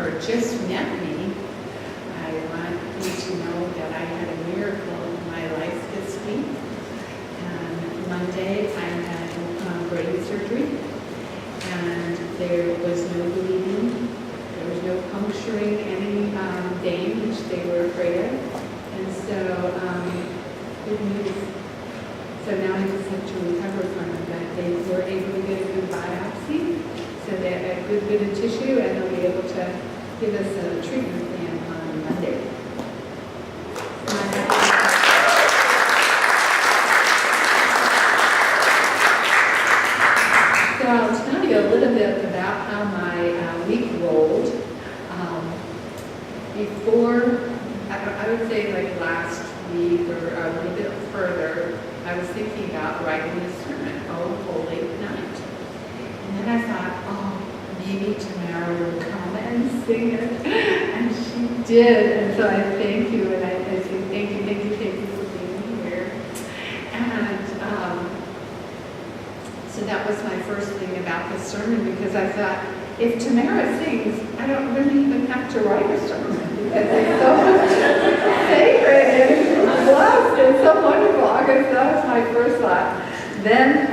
or just met me, I want you to know that I had a miracle in my life this week. Monday, I had brain surgery, and there was no bleeding, there was no puncturing any vein, which they were afraid of, and so good news. So now I just have to recover from it, but they were able to get a good biopsy, so they have a good bit of tissue, and they'll be able to give us a treatment plan on Monday. So I'll tell you a little bit about how my week rolled. Before, I would say like last week or a little bit further, I was thinking about writing a sermon, Oh Holy Night. And then I thought, oh, maybe Tamara would come and sing it. And she did. And so I thank you, and I say thank you for being here. And so that was my first thing about the sermon, because I thought, if Tamara sings, I don't really even have to write a sermon, because it's so sacred and blessed and so wonderful. I guess that was my first thought. Then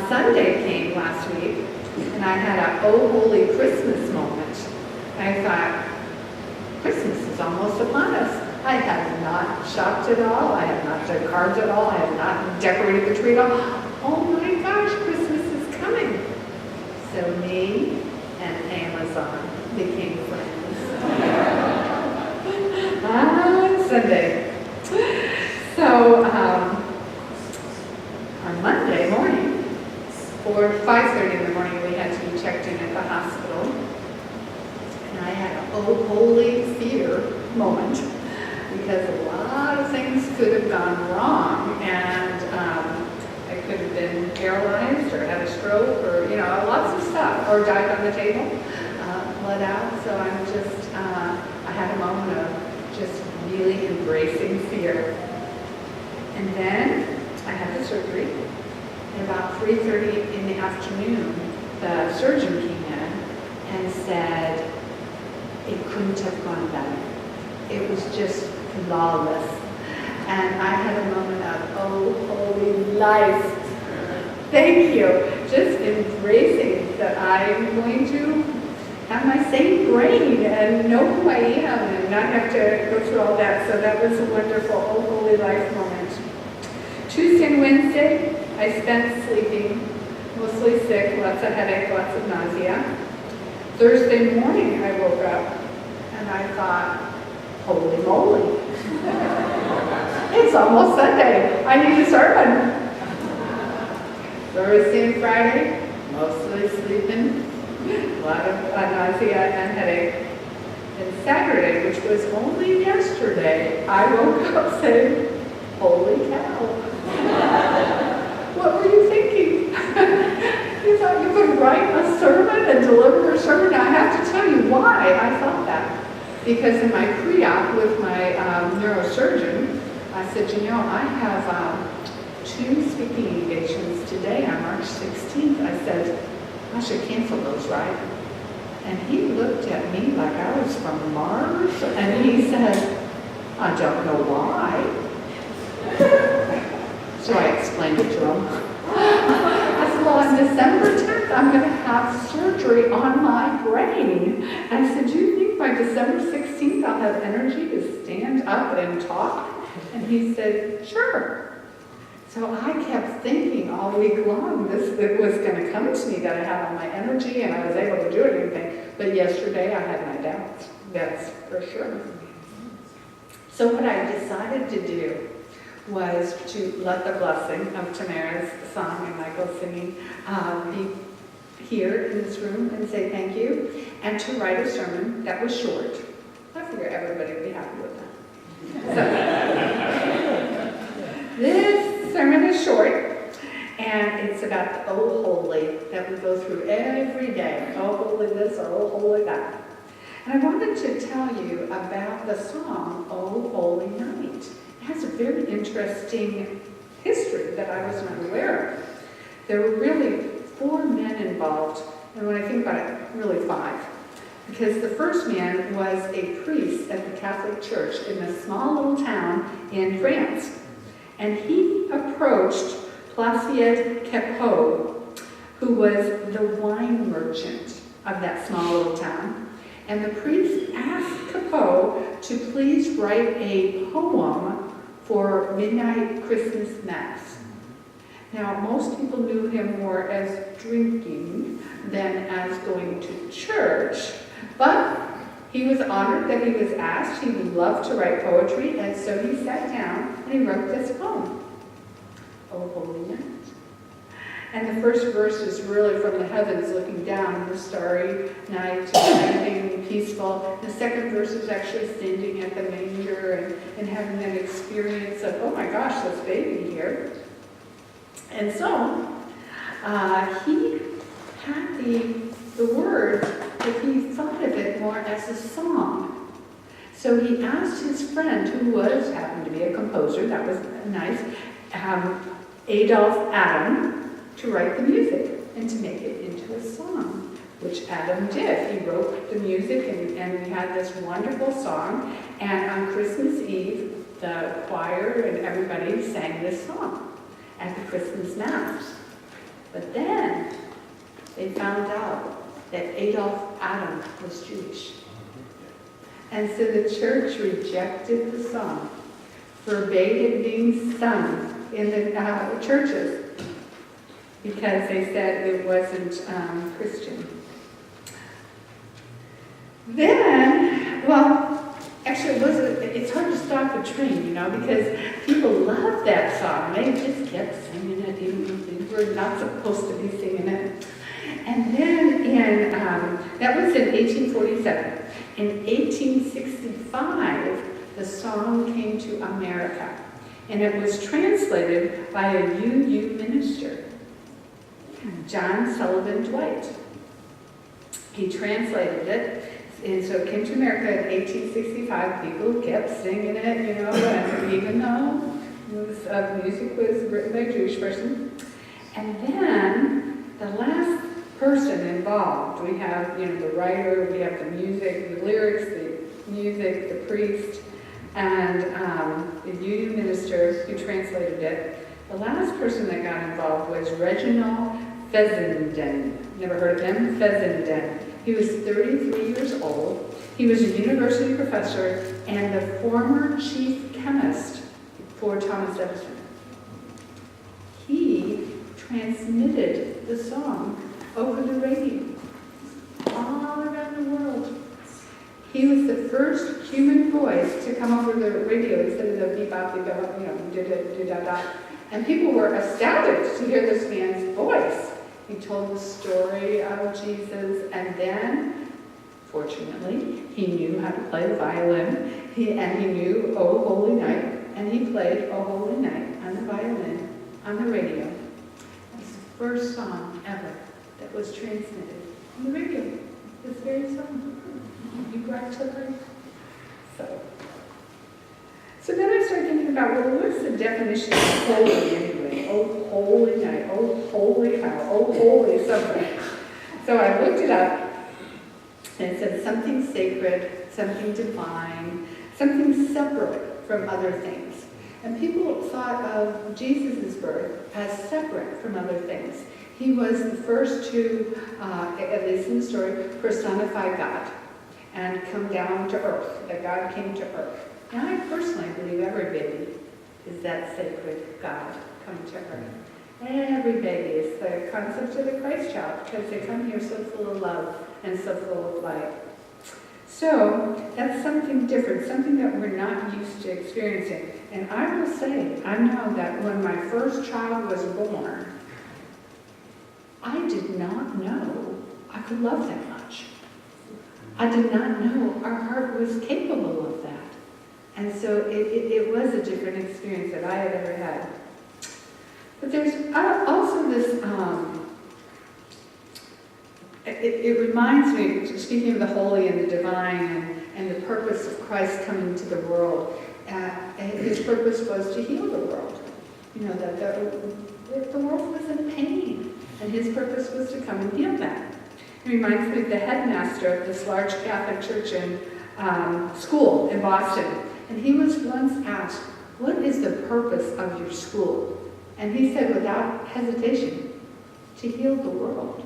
Sunday came last week, and I had a Oh Holy Christmas moment. I thought, Christmas is almost upon us. I have not shopped at all. I have not done cards at all. I have not decorated the tree at all. Oh my gosh, Christmas is coming. So me and Amazon became friends. Sunday. So on Monday morning, or 5:30 in the morning, we had to be checked in at the hospital. And I had an oh holy fear moment, because a lot of things could have gone wrong, and I could have been paralyzed or had a stroke, or lots of stuff, or died on the table, bled out. So I'm just, I had a moment of just really embracing fear. And then I had the surgery. And about 3:30 in the afternoon, the surgeon came in and said it couldn't have gone better. It was just flawless. And I had a moment of, oh, holy life. Thank you. Just embracing that I'm going to have my same brain and know who I am and not have to go through all that. So that was a wonderful, oh, holy life moment. Tuesday and Wednesday, I spent sleeping, mostly sick, lots of headache, lots of nausea. Thursday morning, I woke up and I thought, holy moly. It's almost Sunday. I need a sermon. Thursday and Friday, mostly sleeping, a lot of nausea and headache. And Saturday, which was only yesterday, I woke up saying, holy cow. What were you thinking? You thought you could write a sermon and deliver a sermon? Now, I have to tell you why I thought that. Because in my pre-op with my neurosurgeon, I said, I have 2 speaking engagements today on March 16th. I said, I should cancel those, right? And he looked at me like I was from Mars, and he said, I don't know why. So I explained it to him. I said, well, on December 10th, I'm going to have surgery on my brain. And I said, do you think by December 16th I'll have energy to stand up and talk? And he said, sure. So I kept thinking all week long it was going to come to me, that I had all my energy and I was able to do anything. But yesterday I had my doubts, that's for sure. So what I decided to do was to let the blessing of Tamara's song and Michael's singing be here in this room and say thank you, and to write a sermon that was short. I figure everybody would be happy with that. So, this sermon is short, and it's about the Oh Holy that we go through every day. Oh Holy this or Oh Holy that. And I wanted to tell you about the song Oh Holy Night. It has a very interesting history that I was not aware of. There were really 4 men involved, and when I think about it, really 5. because the first man was a priest at the Catholic Church in a small little town in France. And he approached Placier Capot, who was the wine merchant of that small little town. And the priest asked Capot to please write a poem for midnight Christmas Mass. Now, most people knew him more as drinking than as going to church, but he was honored that he was asked. He loved to write poetry, and so he sat down and he wrote this poem, O Holy Night. And the first verse is really from the heavens looking down, the starry night, everything peaceful. The second verse is actually standing at the manger and having that experience of, oh my gosh, this baby here. And so he had the words, but he thought of it more as a song. So he asked his friend, who happened to be a composer, that was nice, Adolphe Adam, to write the music and to make it into a song, which Adam did. He wrote the music, and we had this wonderful song. And on Christmas Eve, the choir and everybody sang this song at the Christmas Mass. But then they found out that Adolphe Adam was Jewish. And so the church rejected the song, forbade it being sung in the churches, because they said it wasn't Christian. Then, well, actually it's hard to stop a train, you know, because people loved that song. They just kept singing it, even though they were not supposed to be singing it. And then that was in 1847. In 1865, the song came to America, and it was translated by a UU minister, John Sullivan Dwight. He translated it, and so it came to America in 1865. People kept singing it, you know, and even though music was written by a Jewish person. And then the last person involved, we have, you know, the writer, we have the music, the lyrics, the music, the priest, and the UU minister who translated it. The last person that got involved was Reginald Fessenden. Never heard of him? Fessenden. He was 33 years old. He was a university professor and the former chief chemist for Thomas Edison. He transmitted the song over the radio all around the world. He was the first human voice to come over the radio instead of the bebop, bebop, you know, do-da-da. And people were astounded to hear this man's voice. He told the story of Jesus, and then, fortunately, he knew how to play the violin, and he knew O Holy Night, and he played O Holy Night on the violin, on the radio. It was the first song ever that was transmitted on the radio, this very song. You brought to life. So then I started thinking about, well, what's the definition of holy anyway? Oh, holy night. Oh, holy cow. Oh, holy something. So I looked it up, and it said something sacred, something divine, something separate from other things. And people thought of Jesus' birth as separate from other things. He was the first to, at least in the story, personify God and come down to earth, that God came to earth. Now, I personally believe every baby is that sacred God coming to earth. Every baby is the concept of the Christ child, because they come here so full of love and so full of light. So that's something different, something that we're not used to experiencing. And I will say, I know that when my first child was born, I did not know I could love that much. I did not know our heart was capable of that. And so it was a different experience that I had ever had. But there's also this, it reminds me, speaking of the holy and the divine and the purpose of Christ coming to the world, his purpose was to heal the world. You know, that the world was in pain, and his purpose was to come and heal that. It reminds me of the headmaster of this large Catholic church in school in Boston. And he was once asked, "What is the purpose of your school?" And he said without hesitation, "To heal the world."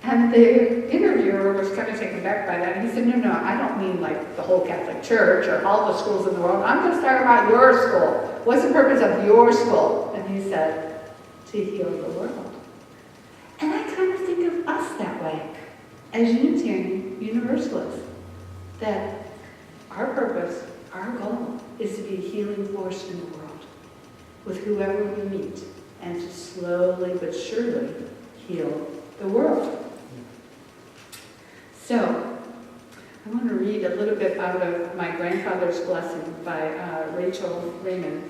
And the interviewer was kind of taken back by that. And he said, no, I don't mean like the whole Catholic Church or all the schools in the world. I'm just talking about your school. What's the purpose of your school? And he said, to heal the world. And I kind of think of us that way, as Unitarian Universalists, that our purpose, our goal, is to be a healing force in the world with whoever we meet, and to slowly but surely heal the world. So, I want to read a little bit out of My Grandfather's Blessing by Rachel Raymond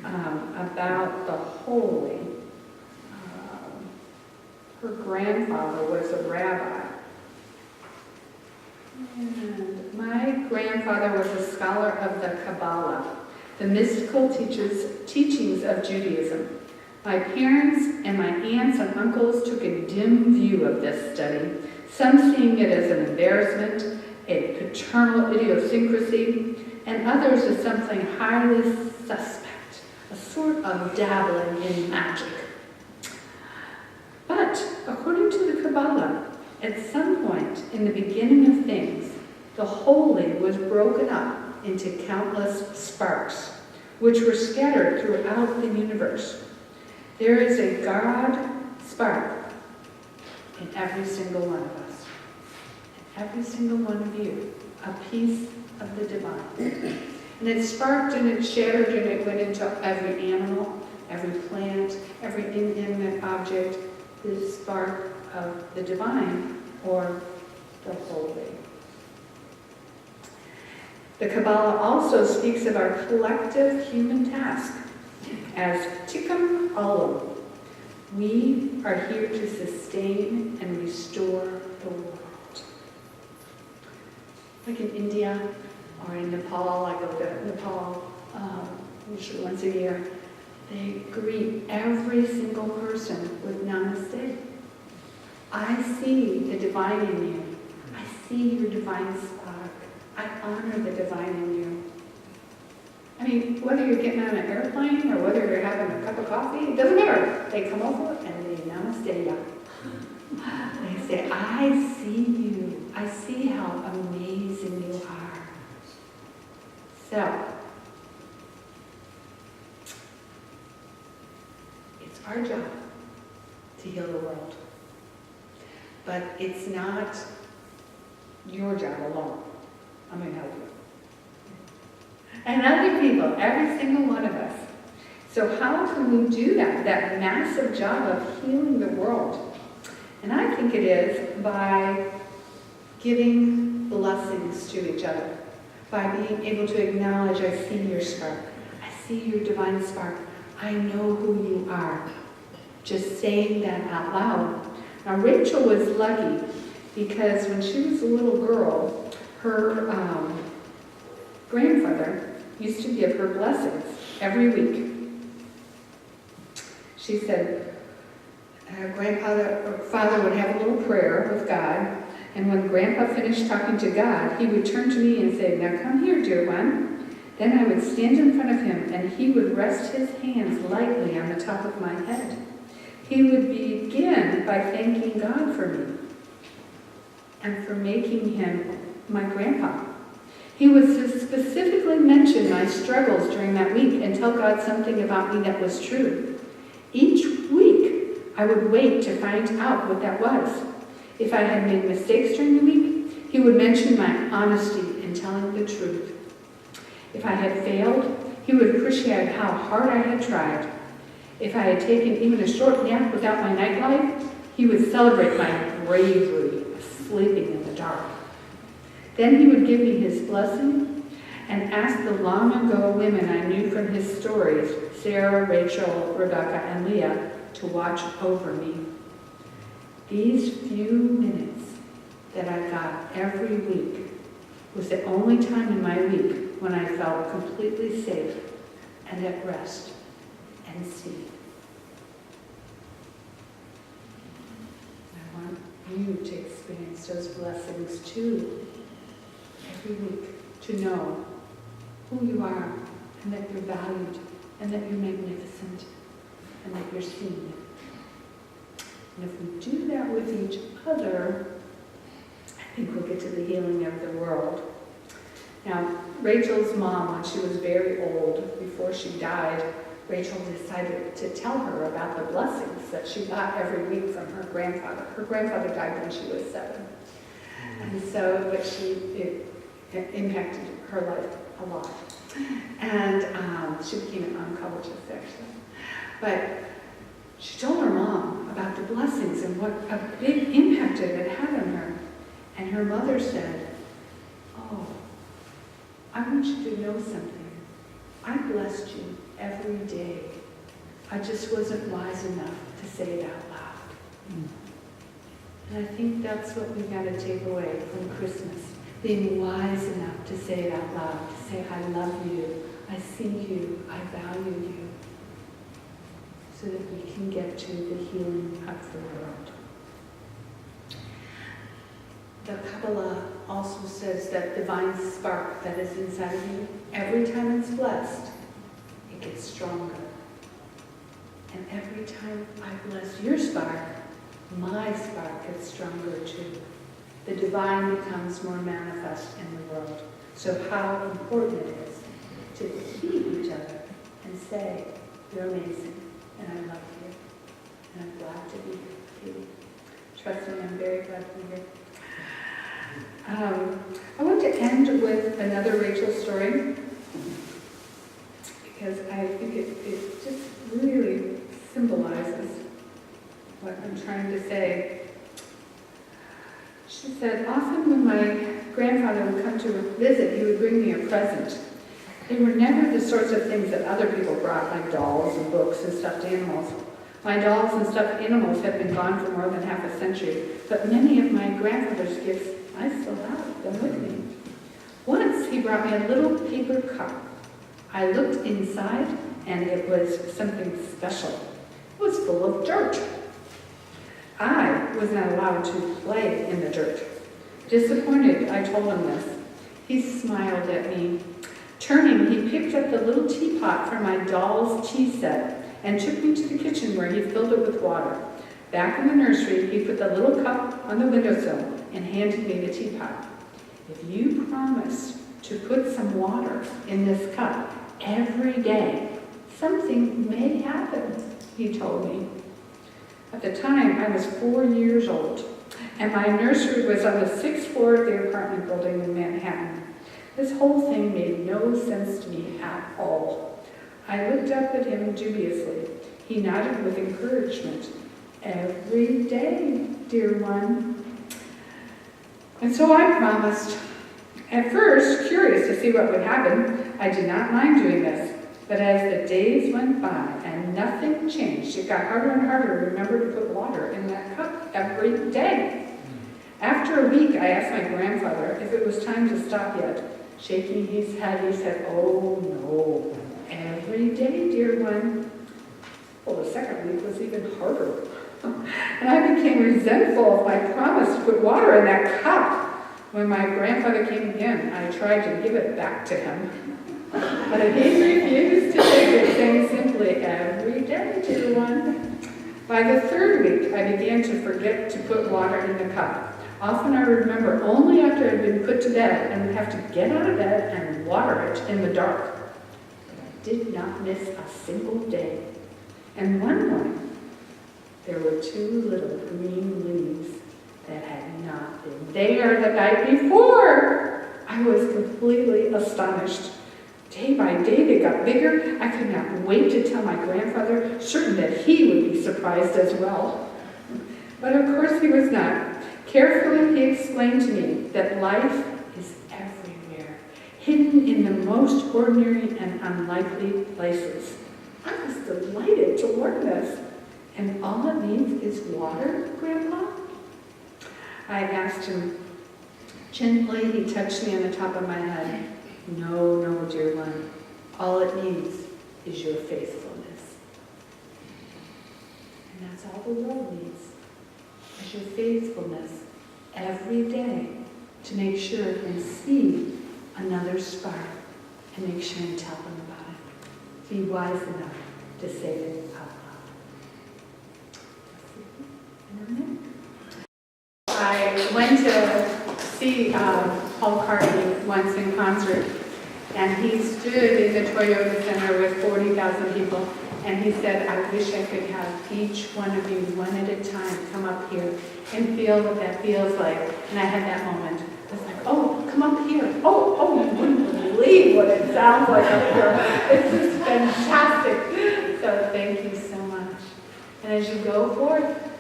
about the holy. Her grandfather was a rabbi. And my grandfather was a scholar of the Kabbalah, the mystical teachings of Judaism. My parents and my aunts and uncles took a dim view of this study, some seeing it as an embarrassment, a paternal idiosyncrasy, and others as something highly suspect, a sort of dabbling in magic. But, according to the Kabbalah, at some point in the beginning of things, the holy was broken up into countless sparks, which were scattered throughout the universe. There is a God spark in every single one of us, in every single one of you, a piece of the divine. And it sparked and it shattered and it went into every animal, every plant, every inanimate object, the spark of the divine or the holy. The Kabbalah also speaks of our collective human task as tikkun olam. We are here to sustain and restore the world. Like in India or in Nepal, I go to Nepal usually once a year. They greet every single person with namaste. I see the divine in you. I see your divine spark. I honor the divine in you. I mean, whether you're getting on an airplane or whether you're having a cup of coffee, it doesn't matter. They come over and they namaste you. They say, I see you. I see how amazing you are. So, it's our job to heal the world. But it's not your job alone. I'm going to help you. And other people, every single one of us. So how can we do that massive job of healing the world? And I think it is by giving blessings to each other, by being able to acknowledge, I see your spark, I see your divine spark, I know who you are. Just saying that out loud. Now Rachel was lucky because when she was a little girl, her grandfather used to give her blessings every week. She said her father would have a little prayer with God, and when Grandpa finished talking to God, he would turn to me and say, now come here, dear one. Then I would stand in front of him, and he would rest his hands lightly on the top of my head. He would begin by thanking God for me and for making him my grandpa. He would specifically mention my struggles during that week and tell God something about me that was true. Each week, I would wait to find out what that was. If I had made mistakes during the week, he would mention my honesty in telling the truth. If I had failed, he would appreciate how hard I had tried. If I had taken even a short nap without my nightlight, he would celebrate my bravery of sleeping in the dark. Then he would give me his blessing and ask the long-ago women I knew from his stories, Sarah, Rachel, Rebecca, and Leah, to watch over me. These few minutes that I got every week was the only time in my week when I felt completely safe and at rest and seen. I want you to experience those blessings too, every week, to know who you are, and that you're valued, and that you're magnificent, and that you're seen. And if we do that with each other, I think we'll get to the healing of the world. Now, Rachel's mom, when she was very old, before she died, Rachel decided to tell her about the blessings that she got every week from her grandfather. Her grandfather died when she was 7. And so, but it impacted her life a lot. And she became an oncologist, actually. But she told her mom about the blessings and what a big impact it had had on her. And her mother said, "Oh, I want you to know something. I blessed you every day. I just wasn't wise enough to say it out loud." And I think that's what we got to take away from Christmas. Being wise enough to say it out loud, to say, "I love you, I see you, I value you," so that we can get to the healing of the world. The Kabbalah also says that divine spark that is inside of you, every time it's blessed, it gets stronger. And every time I bless your spark, my spark gets stronger too. The divine becomes more manifest in the world. So how important it is to keep each other and say, "You're amazing, and I love you, and I'm glad to be here with you." Trust me, I'm very glad to be here. I want to end with another Rachel story, because I think it just really symbolizes what I'm trying to say. She said, "Often when my grandfather would come to visit, he would bring me a present. They were never the sorts of things that other people brought, like dolls and books and stuffed animals. My dolls and stuffed animals have been gone for more than half a century, but many of my grandfather's gifts, I still have them with me. Once he brought me a little paper cup. I looked inside, and it was something special. It was full of dirt. I was not allowed to play in the dirt. Disappointed, I told him this. He smiled at me. Turning, he picked up the little teapot from my doll's tea set and took me to the kitchen where he filled it with water. Back in the nursery, he put the little cup on the windowsill and handed me the teapot. If you promise to put some water in this cup every day, something may happen," he told me. At the time, I was 4 years old, and my nursery was on the 6th floor of the apartment building in Manhattan. This whole thing made no sense to me at all. I looked up at him dubiously. He nodded with encouragement. "Every day, dear one." And so I promised. At first, curious to see what would happen, I did not mind doing this. But as the days went by and nothing changed, it got harder and harder to remember to put water in that cup every day. After a week, I asked my grandfather if it was time to stop yet. Shaking his head, he said, "Oh no, every day, dear one." Well, the second week was even harder. And I became resentful of my promise to put water in that cup. When my grandfather came again, I tried to give it back to him. But he refused to take it, saying simply, "Every day, dear one." By the 3rd week, I began to forget to put water in the cup. Often I would remember only after it had been put to bed and would have to get out of bed and water it in the dark. But I did not miss a single day. And one morning, there were 2 little green leaves that had not been there the night before. I was completely astonished. Day by day they got bigger. I could not wait to tell my grandfather, certain that he would be surprised as well. But of course he was not. Carefully he explained to me that life is everywhere, hidden in the most ordinary and unlikely places. I was delighted to learn this. "And all it needs is water, Grandpa?" I asked him. Gently, he touched me on the top of my head. "No, no, dear one. All it needs is your faithfulness." And that's all the world needs. as your faithfulness every day to make sure and see another spark and make sure and tell them about it. Be wise enough to say it out loud. I went to see Paul Carney once in concert, and he stood in the Toyota Center with 40,000 people, and he said, I wish I could have each one of you, one at a time, come up here and feel what that feels like. And I had that moment. I was like, oh, come up here. Oh, you wouldn't believe what it sounds like up here. It's just fantastic. So thank you so much. And as you go forth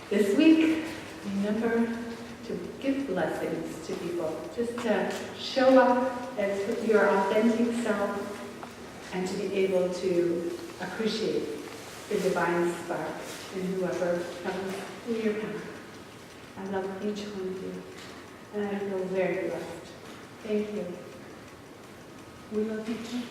this week, remember to give blessings to people, just to show up as your authentic self and to be able to appreciate the divine spark in whoever comes through your path. I love each one of you, and I feel very blessed. Thank you. We love you too.